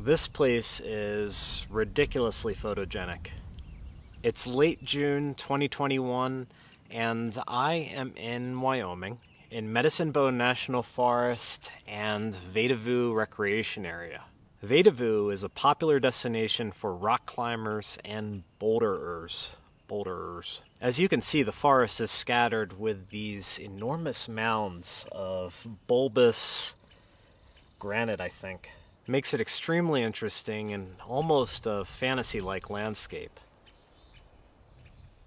This place is ridiculously photogenic. It's late June 2021, and I am in Wyoming, in Medicine Bow National Forest and Vedauwoo Recreation Area. Vedauwoo is a popular destination for rock climbers and boulderers. As you can see, the forest is scattered with these enormous mounds of bulbous granite, I think. Makes it extremely interesting and almost a fantasy-like landscape.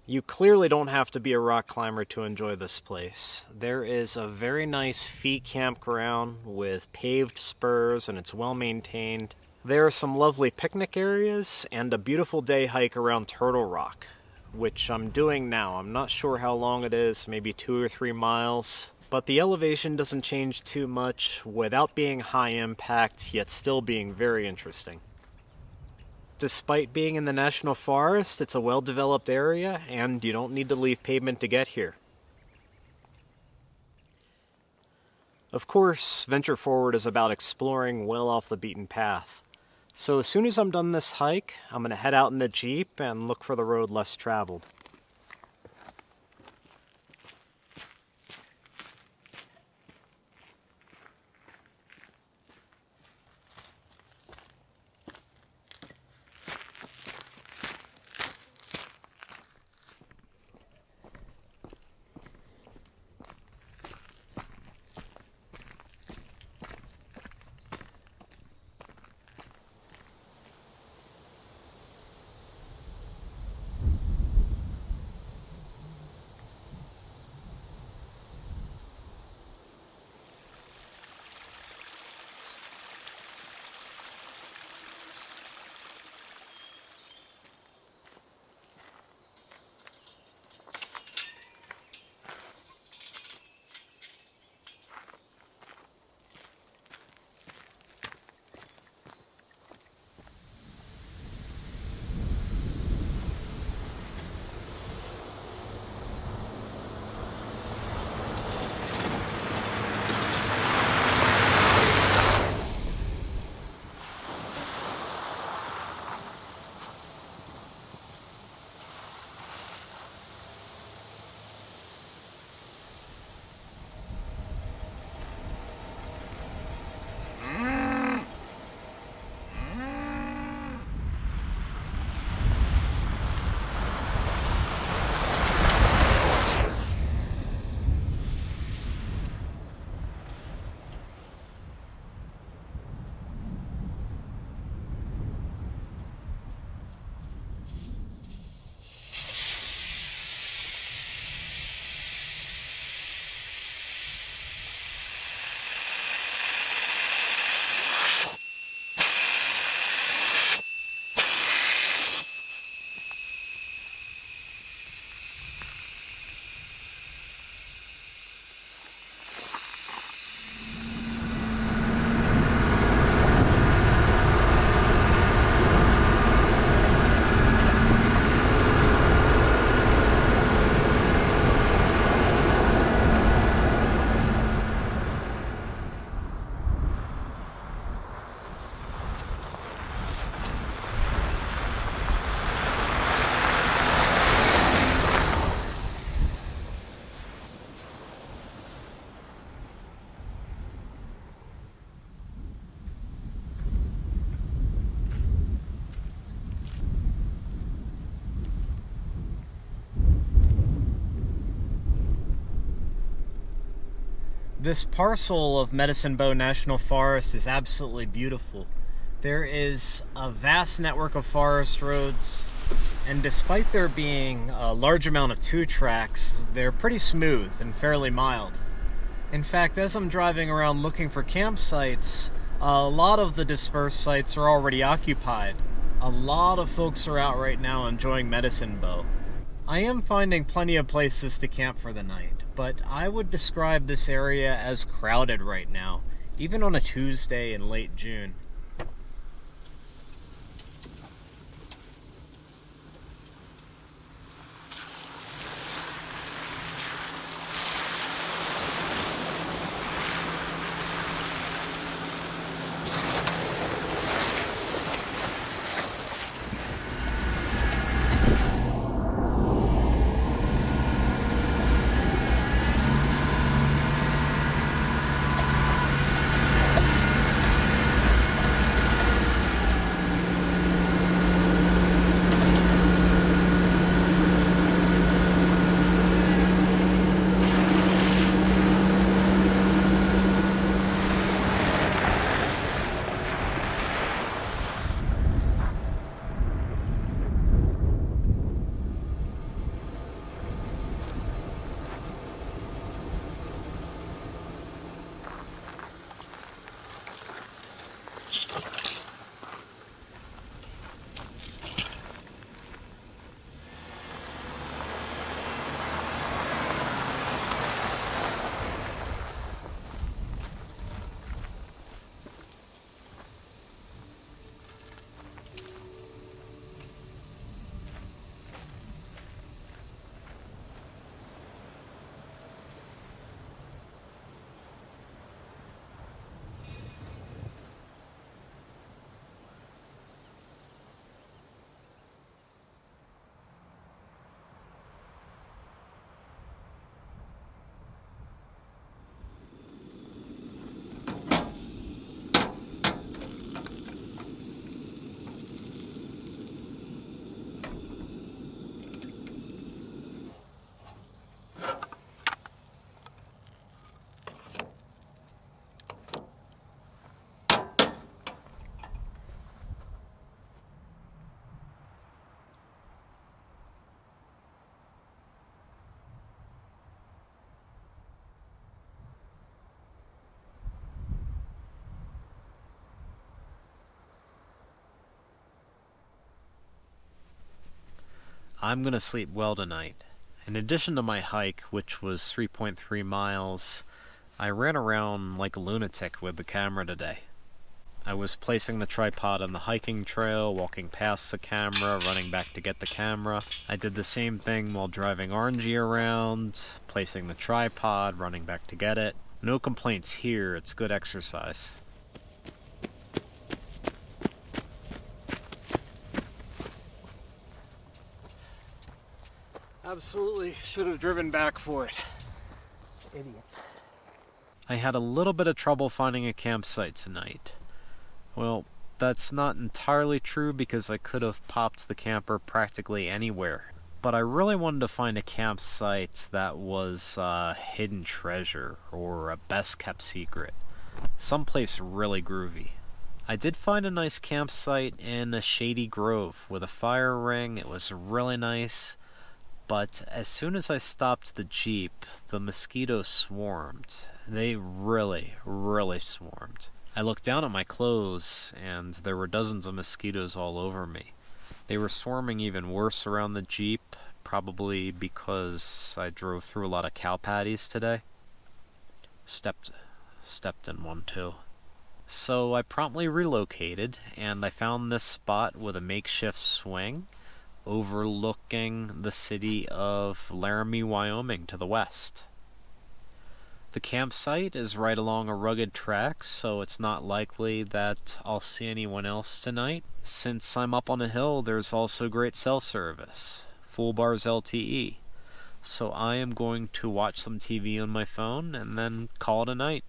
You clearly don't have to be a rock climber to enjoy this place. There is a very nice fee campground with paved spurs and it's well maintained. There are some lovely picnic areas and a beautiful day hike around Turtle Rock, which I'm doing now. I'm not sure how long it is, maybe 2 or 3 miles. But the elevation doesn't change too much without being high impact, yet still being very interesting. Despite being in the national forest, it's a well-developed area, and you don't need to leave pavement to get here. Of course, Venture Forward is about exploring well off the beaten path. So as soon as I'm done this hike, I'm going to head out in the Jeep and look for the road less traveled. This parcel of Medicine Bow National Forest is absolutely beautiful. There is a vast network of forest roads, and despite there being a large amount of 2 tracks, they're pretty smooth and fairly mild. In fact, as I'm driving around looking for campsites, a lot of the dispersed sites are already occupied. A lot of folks are out right now enjoying Medicine Bow. I am finding plenty of places to camp for the night, but I would describe this area as crowded right now, even on a Tuesday in late June. I'm gonna sleep well tonight. In addition to my hike, which was 3.3 miles, I ran around like a lunatic with the camera today. I was placing the tripod on the hiking trail, walking past the camera, running back to get the camera. I did the same thing while driving Orangey around, placing the tripod, running back to get it. No complaints here, it's good exercise. Absolutely should have driven back for it. Idiot. I had a little bit of trouble finding a campsite tonight. Well, that's not entirely true because I could have popped the camper practically anywhere. But I really wanted to find a campsite that was a hidden treasure or a best kept secret. Someplace really groovy. I did find a nice campsite in a shady grove with a fire ring. It was really nice. But as soon as I stopped the Jeep, the mosquitoes swarmed. They really, really swarmed. I looked down at my clothes, and there were dozens of mosquitoes all over me. They were swarming even worse around the Jeep, probably because I drove through a lot of cow patties today. Stepped in one too. So I promptly relocated, and I found this spot with a makeshift swing overlooking the city of Laramie, Wyoming to the west. The campsite is right along a rugged track, so it's not likely that I'll see anyone else tonight. Since I'm up on a hill, there's also great cell service, full bars LTE. So I am going to watch some TV on my phone and then call it a night.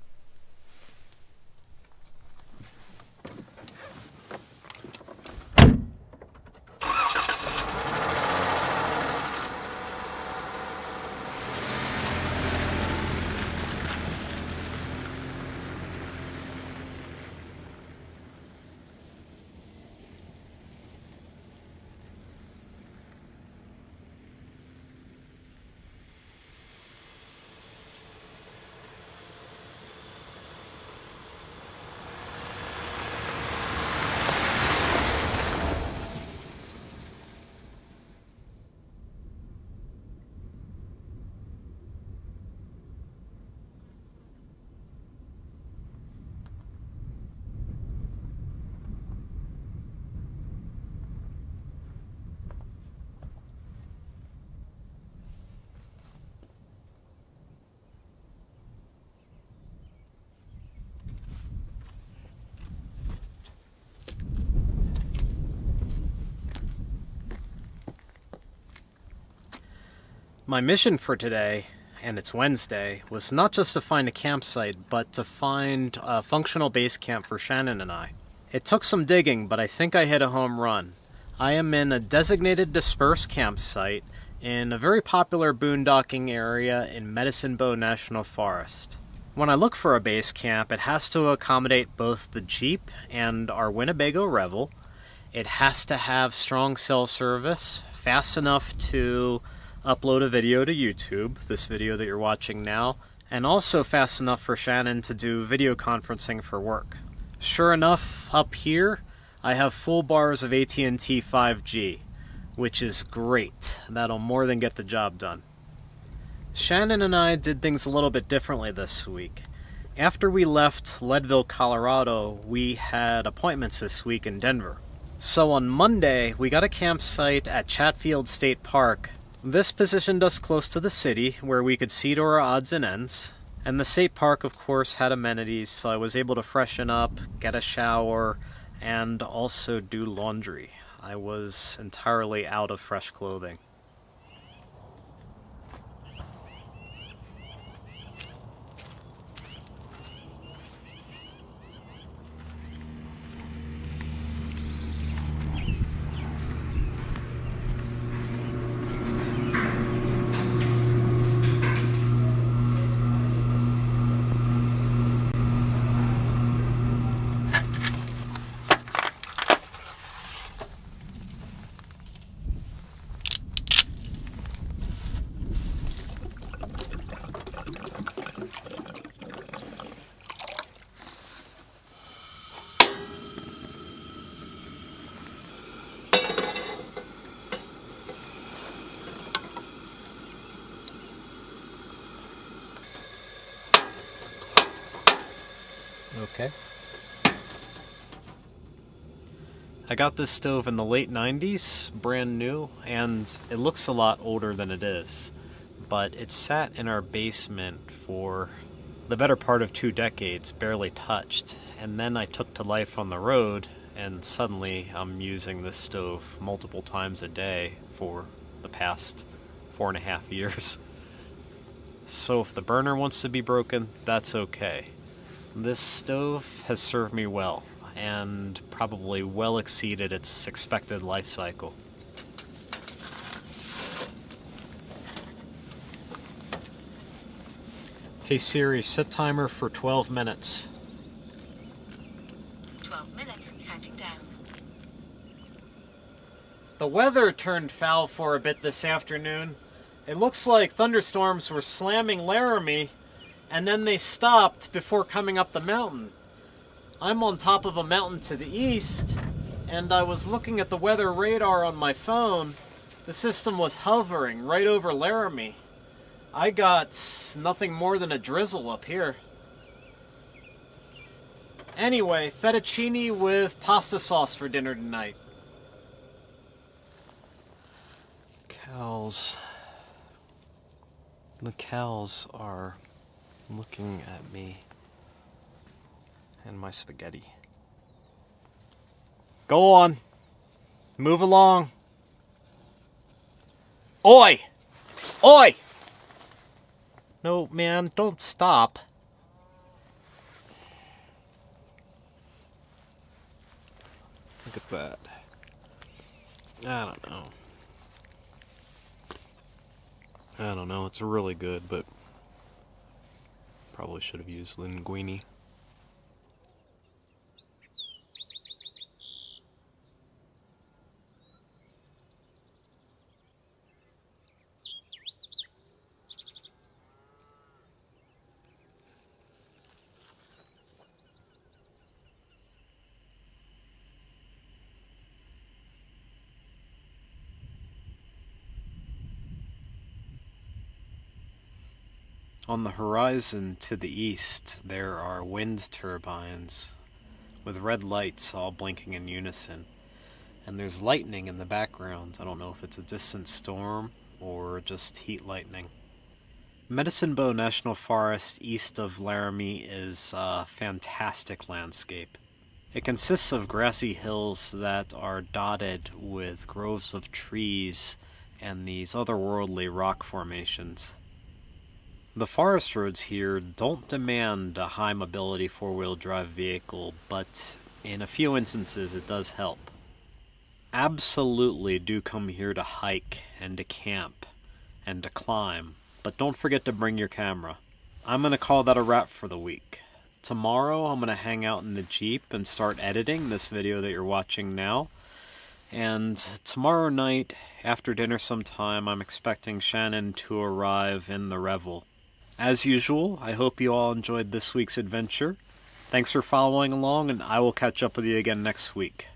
My mission for today, and it's Wednesday, was not just to find a campsite, but to find a functional base camp for Shannon and I. It took some digging, but I think I hit a home run. I am in a designated dispersed campsite in a very popular boondocking area in Medicine Bow National Forest. When I look for a base camp, it has to accommodate both the Jeep and our Winnebago Revel. It has to have strong cell service, fast enough to upload a video to YouTube, this video that you're watching now, and also fast enough for Shannon to do video conferencing for work. Sure enough, up here, I have full bars of AT&T 5G, which is great. That'll more than get the job done. Shannon and I did things a little bit differently this week. After we left Leadville, Colorado, we had appointments this week in Denver. So on Monday, we got a campsite at Chatfield State Park. This positioned us close to the city, where we could see to our odds and ends. And the state park, of course, had amenities, so I was able to freshen up, get a shower, and also do laundry. I was entirely out of fresh clothing. Okay. I got this stove in the late 90s, brand new, and it looks a lot older than it is. But it sat in our basement for the better part of 2 decades, barely touched. And then I took to life on the road, and suddenly I'm using this stove multiple times a day for the past 4.5 years. So if the burner wants to be broken, that's okay. This stove has served me well, and probably well exceeded its expected life cycle. Hey Siri, set timer for 12 minutes. 12 minutes, counting down. The weather turned foul for a bit this afternoon. It looks like thunderstorms were slamming Laramie, and then they stopped before coming up the mountain. I'm on top of a mountain to the east, and I was looking at the weather radar on my phone. The system was hovering right over Laramie. I got nothing more than a drizzle up here. Anyway, fettuccine with pasta sauce for dinner tonight. Cows. The cows are looking at me and my spaghetti. Go on. Move along. Oi! Oi! No, man, don't stop. Look at that. I don't know. It's really good, but probably should have used linguine. On the horizon to the east, there are wind turbines with red lights all blinking in unison. And there's lightning in the background. I don't know if it's a distant storm or just heat lightning. Medicine Bow National Forest east of Laramie is a fantastic landscape. It consists of grassy hills that are dotted with groves of trees and these otherworldly rock formations. The forest roads here don't demand a high mobility four-wheel drive vehicle, but in a few instances it does help. Absolutely do come here to hike and to camp and to climb, but don't forget to bring your camera. I'm going to call that a wrap for the week. Tomorrow I'm going to hang out in the Jeep and start editing this video that you're watching now. And tomorrow night, after dinner sometime, I'm expecting Shannon to arrive in the Revel. As usual, I hope you all enjoyed this week's adventure. Thanks for following along, and I will catch up with you again next week.